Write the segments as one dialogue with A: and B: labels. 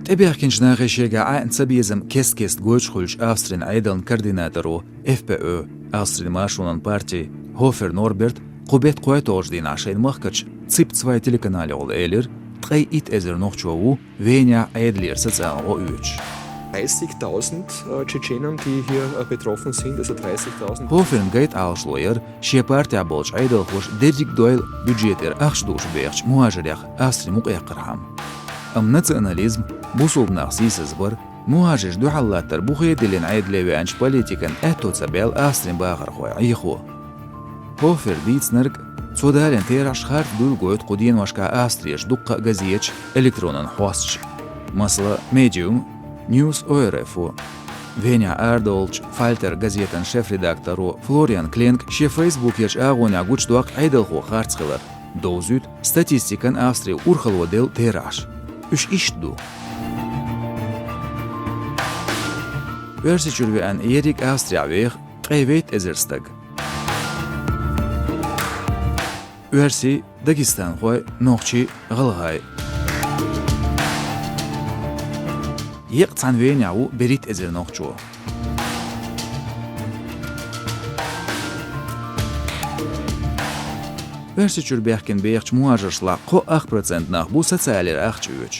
A: تبيخكنش ناغشيغا عين سبيزم كيست جوش خلش أفسرين عيدلن كارديناترو FPÖ أفسرين مارشونان بارتي هوفر نوربرت قبيت قويت أوجدين عشان مخكتش تصيب تسواي تليكانالي أول إيلر تقي إيت إزر نوخشوو وينيا عيدلير ستسان أو إيوش
B: 30.000 Tschetschenen, die hier betroffen sind, also 30.000.
A: هوفرن جيت أوشلوير شي بارتي عبولش عيدل خوش ديرجيك دويل بيجيتر أخشدوش بيخش مهاجر أفسري مقيقرهم أمنت أناليزم بوصول ناقصيس زبر مهاجر دو حالات تربوخية دلين عيد ليوي أنش بوليتيكن أتو تسابيل أفسرين باخر خوي عيخو هوفر ديتس نرق سودالين تيراش خارت دول قويت قدين واشكا أستريش دقة غزيتش إلكترونا حواسش مثلا ميديوم نيوز أويرفو فينيا أردولش فالتر غزيتن شيف ريداكتورو فلوريان كلينك شي فيسبوك يش آغونيا قوش دوق عيدلخو خارت خلر دوزيت ستاتيستيكن أستري أورخلو ديل تيراش üç işdu. Versichur ve an Erik Austriavir qeyvet ezerstag. Versi Dagistan xoy noqchi g'ilg'ay. Yiqtan venyavu berit ezer noqchu. Versichur berken berch muajashla qo 8% nach bu sotsialer achchuch.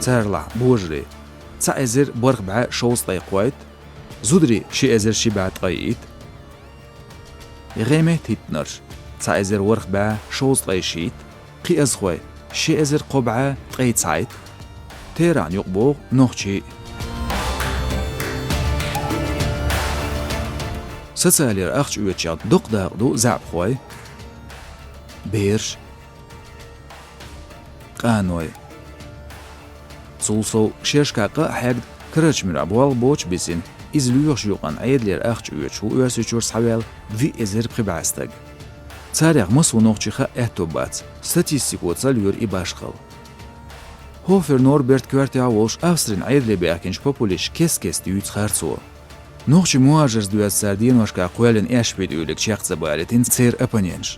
A: Tsarla bojri. Tsa ezer borgba shostay qoyt. Zudri shi ezer shi bat qayit. Remet hitner. Tsa ezer borgba shostay shit. Qi azqoy. Shi ezer qob'a qaytsayt. Teran yuqbo noqchi سسالير أخش ويتشاد دق داغدو زعب خوي بيرش قانوي سولسو شيرشكاقا حاجد كرش من أبوال بوش بسين إزلويوش يوقان عيدلير أخش ويتشو ويسيشور سحوال في إزر بخبعستاق تاريخ مصو نوخشيخا احتوبات ستاتيستيكو تساليور إباشخل هوفر نوربرت كوارتيا وولش أفسرين عيدلي بأكينش بوبوليش كيس ديوت خارسو نوخشي مهاجرز دوات ساردين واشكا قوالن ايش بيدولك شيخ زبالتين تسير أبانينش.